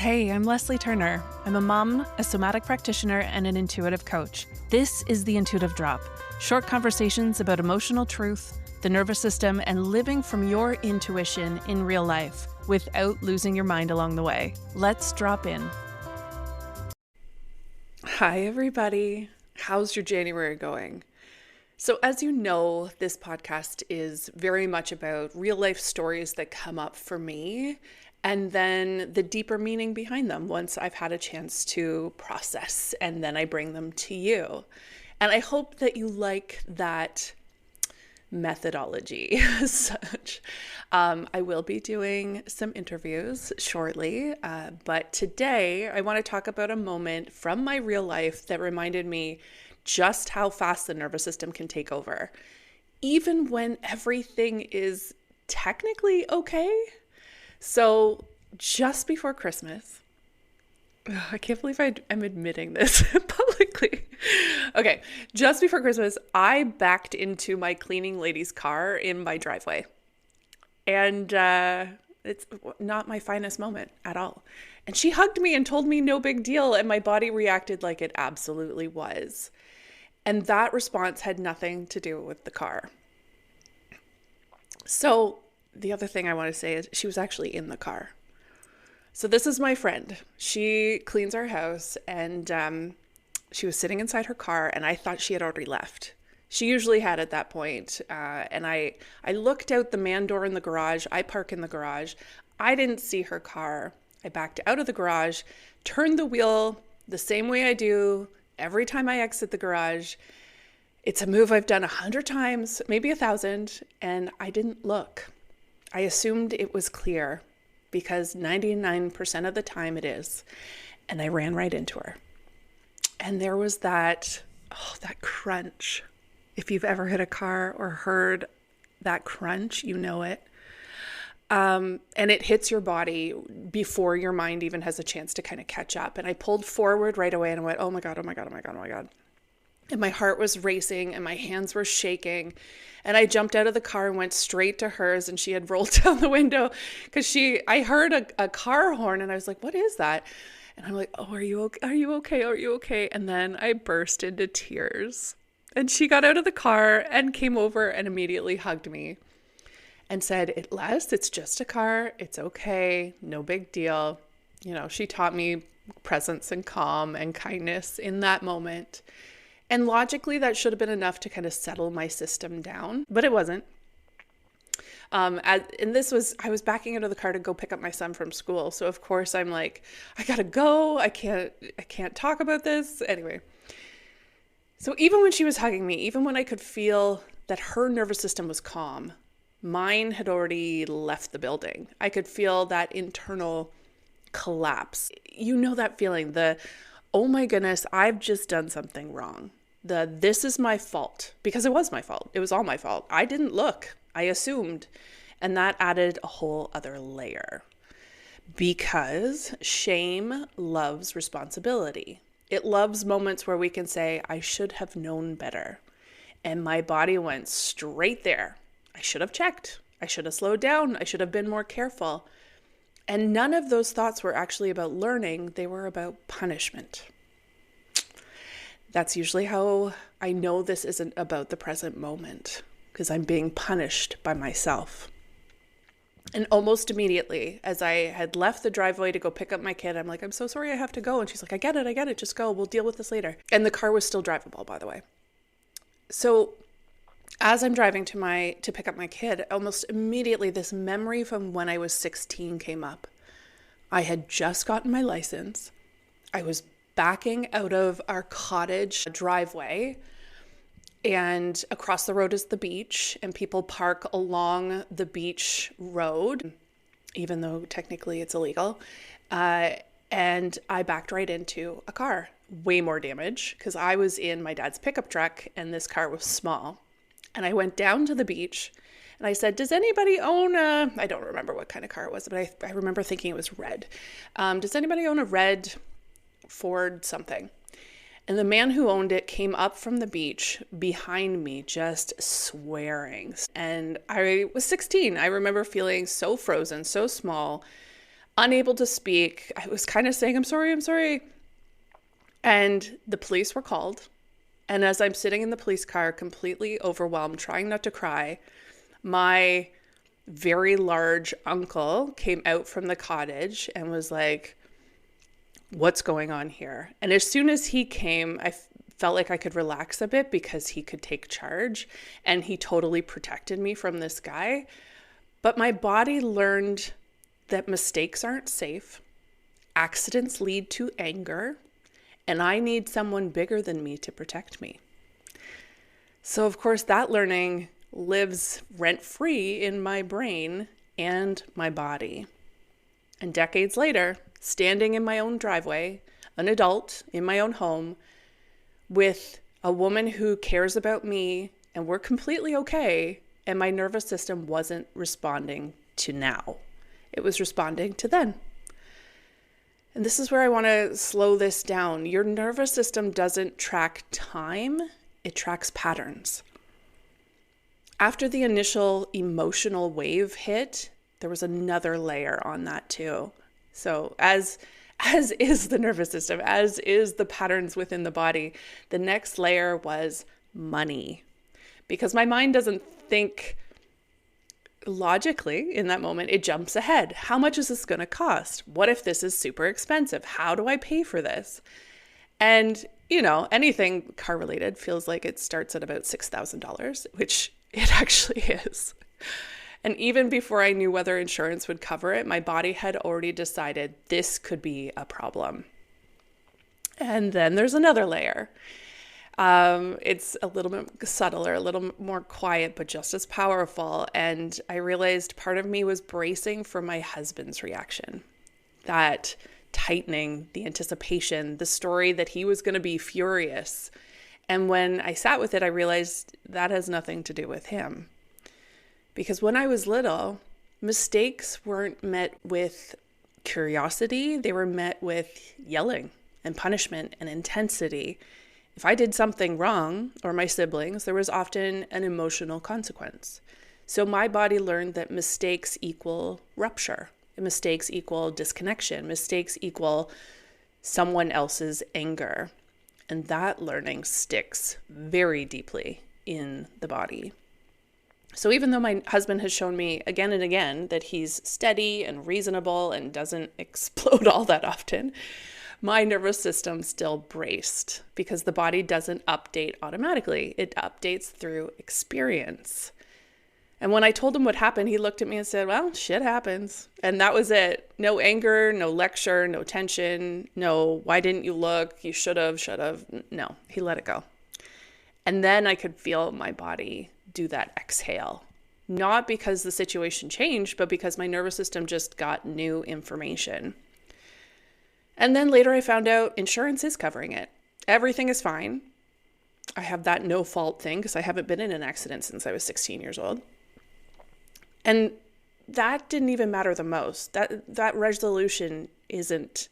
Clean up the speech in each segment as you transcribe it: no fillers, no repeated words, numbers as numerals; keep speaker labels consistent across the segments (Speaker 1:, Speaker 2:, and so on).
Speaker 1: Hey, I'm Leslie Turner. I'm a mom, a somatic practitioner, and an intuitive coach. This is The Intuitive Drop, short conversations about emotional truth, the nervous system, and living from your intuition in real life without losing your mind along the way. Let's drop in. Hi, everybody. How's your January going? So as you know, this podcast is very much about real life stories that come up for me and then the deeper meaning behind them once I've had a chance to process, and then I bring them to you. And I hope that you like that methodology as such. I will be doing some interviews shortly, but today I want to talk about a moment from my real life that reminded me just how fast the nervous system can take over, even when everything is technically okay. So just before Christmas, I can't believe I'm admitting this publicly. Okay, just before Christmas, I backed into my cleaning lady's car in my driveway. And it's not my finest moment at all. And she hugged me and told me no big deal, and my body reacted like it absolutely was. And that response had nothing to do with the car. So the other thing I want to say is she was actually in the car. So this is my friend. She cleans our house, and she was sitting inside her car, and I thought she had already left. She usually had at that point. And I looked out the man door in the garage. I park in the garage. I didn't see her car. I backed out of the garage, turned the wheel the same way I do every time I exit the garage. It's a move I've done 100 times, maybe 1,000, and I didn't look. I assumed it was clear because 99% of the time it is. And I ran right into her. And there was that crunch. If you've ever hit a car or heard that crunch, you know it. And it hits your body before your mind even has a chance to kind of catch up. And I pulled forward right away and I went, oh my God, oh my God, oh my God, oh my God. And my heart was racing and my hands were shaking. And I jumped out of the car and went straight to hers, and she had rolled down the window because I heard a car horn, and I was like, what is that? And I'm like, oh, are you okay? Are you okay? Are you okay? And then I burst into tears. And she got out of the car and came over and immediately hugged me and said, Les, it's just a car. It's okay. No big deal. You know, she taught me presence and calm and kindness in that moment. And logically, that should have been enough to kind of settle my system down, but it wasn't. I was backing out of the car to go pick up my son from school. So of course I'm like, I gotta go. I can't talk about this. Anyway. So even when she was hugging me, even when I could feel that her nervous system was calm, mine had already left the building. I could feel that internal collapse. You know that feeling, oh my goodness, I've just done something wrong. This is my fault, because it was my fault. It was all my fault. I didn't look. I assumed. And that added a whole other layer, because shame loves responsibility. It loves moments where we can say, I should have known better. And my body went straight there. I should have checked. I should have slowed down. I should have been more careful. And none of those thoughts were actually about learning. They were about punishment. That's usually how I know this isn't about the present moment, because I'm being punished by myself. And almost immediately, as I had left the driveway to go pick up my kid, I'm like, I'm so sorry I have to go. And she's like, I get it. Just go. We'll deal with this later. And the car was still drivable, by the way. So as I'm driving to pick up my kid, almost immediately this memory from when I was 16 came up. I had just gotten my license. I was backing out of our cottage driveway, and across the road is the beach, and people park along the beach road, even though technically it's illegal. And I backed right into a car. Way more damage because I was in my dad's pickup truck and this car was small. And I went down to the beach and I said, does anybody own I don't remember what kind of car it was, but I remember thinking it was red. Does anybody own a red Ford something? And the man who owned it came up from the beach behind me, just swearing. And I was 16. I remember feeling so frozen, so small. unable to speak. I was kind of saying, I'm sorry, I'm sorry. And the police were called. And as I'm sitting in the police car, completely overwhelmed, trying not to cry, my very large uncle came out from the cottage and was like, what's going on here? And as soon as he came, I felt like I could relax a bit because he could take charge and he totally protected me from this guy. But my body learned that mistakes aren't safe, accidents lead to anger, and I need someone bigger than me to protect me. So of course that learning lives rent-free in my brain and my body. And decades later, standing in my own driveway, an adult in my own home, with a woman who cares about me, and we're completely okay, and my nervous system wasn't responding to now. It was responding to then. And this is where I want to slow this down. Your nervous system doesn't track time, it tracks patterns. After the initial emotional wave hit, there was another layer on that too. So as is the nervous system, as is the patterns within the body, the next layer was money. Because my mind doesn't think logically in that moment, it jumps ahead. How much is this going to cost? What if this is super expensive? How do I pay for this? And, anything car related feels like it starts at about $6,000, which it actually is. And even before I knew whether insurance would cover it, my body had already decided this could be a problem. And then there's another layer. It's a little bit subtler, a little more quiet, but just as powerful. And I realized part of me was bracing for my husband's reaction. That tightening, the anticipation, the story that he was going to be furious. And when I sat with it, I realized that has nothing to do with him. Because when I was little, mistakes weren't met with curiosity. They were met with yelling and punishment and intensity. If I did something wrong, or my siblings, there was often an emotional consequence. So my body learned that mistakes equal rupture. Mistakes equal disconnection. Mistakes equal someone else's anger. And that learning sticks very deeply in the body. So even though my husband has shown me again and again that he's steady and reasonable and doesn't explode all that often, my nervous system still braced because the body doesn't update automatically. It updates through experience. And when I told him what happened, he looked at me and said, well, shit happens. And that was it. No anger, no lecture, no tension, no, why didn't you look? You should have. No, he let it go. And then I could feel my body do that exhale. Not because the situation changed, but because my nervous system just got new information. And then later I found out insurance is covering it. Everything is fine. I have that no fault thing because I haven't been in an accident since I was 16 years old. And that didn't even matter the most. That resolution isn't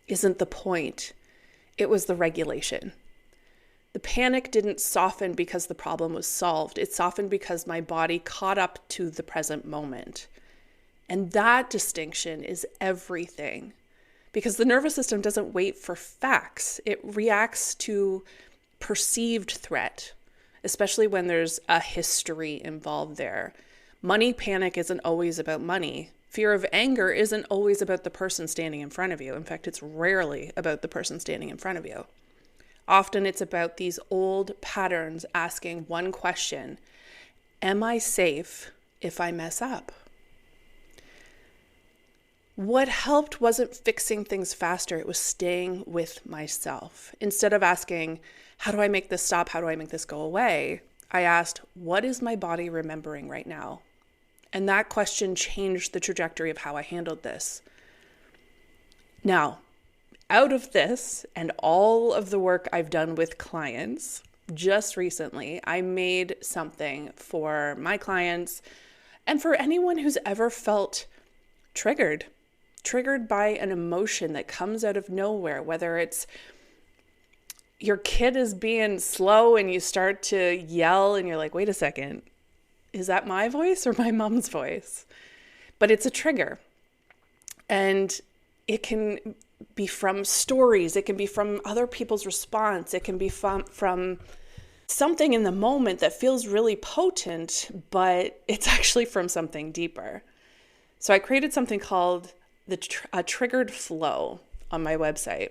Speaker 1: the point. It was the regulation. The panic didn't soften because the problem was solved. It softened because my body caught up to the present moment. And that distinction is everything. Because the nervous system doesn't wait for facts. It reacts to perceived threat, especially when there's a history involved there. Money panic isn't always about money. Fear of anger isn't always about the person standing in front of you. In fact, it's rarely about the person standing in front of you. Often it's about these old patterns asking one question: am I safe if I mess up? What helped wasn't fixing things faster. It was staying with myself. Instead of asking, how do I make this stop? How do I make this go away? I asked, what is my body remembering right now? And that question changed the trajectory of how I handled this. Now, out of this and all of the work I've done with clients, just recently, I made something for my clients and for anyone who's ever felt triggered by an emotion that comes out of nowhere, whether it's your kid is being slow and you start to yell and you're like, wait a second, is that my voice or my mom's voice? But it's a trigger. And it can be from stories. It can be from other people's response. It can be from something in the moment that feels really potent, but it's actually from something deeper. So I created something called a triggered flow on my website.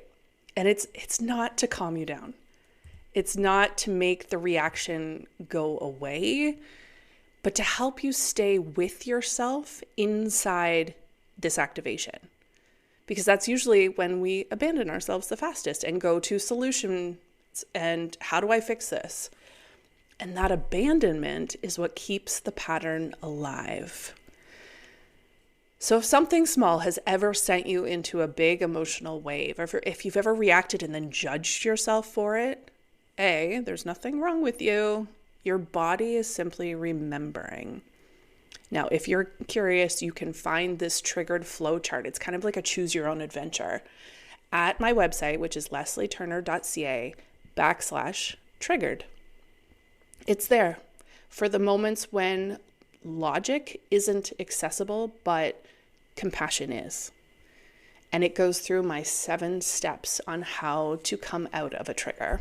Speaker 1: And it's not to calm you down. It's not to make the reaction go away, but to help you stay with yourself inside this activation. Because that's usually when we abandon ourselves the fastest and go to solutions and how do I fix this? And that abandonment is what keeps the pattern alive. So if something small has ever sent you into a big emotional wave, or if you've ever reacted and then judged yourself for it, there's nothing wrong with you. Your body is simply remembering. Now, if you're curious, you can find this triggered flow chart. It's kind of like a choose your own adventure at my website, which is leslieturner.ca/triggered. It's there for the moments when logic isn't accessible, but compassion is. And it goes through my 7 steps on how to come out of a trigger.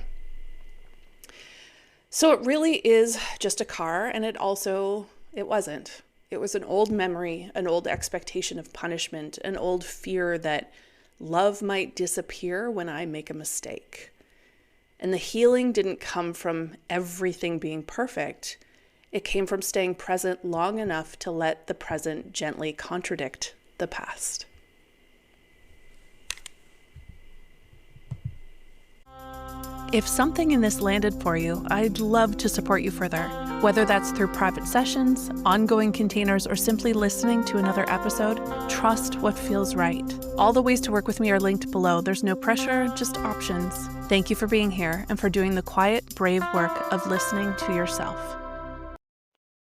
Speaker 1: So it really is just a car, and it wasn't. It was an old memory, an old expectation of punishment, an old fear that love might disappear when I make a mistake. And the healing didn't come from everything being perfect. It came from staying present long enough to let the present gently contradict the past. If something in this landed for you, I'd love to support you further. Whether that's through private sessions, ongoing containers, or simply listening to another episode, trust what feels right. All the ways to work with me are linked below. There's no pressure, just options. Thank you for being here and for doing the quiet, brave work of listening to yourself.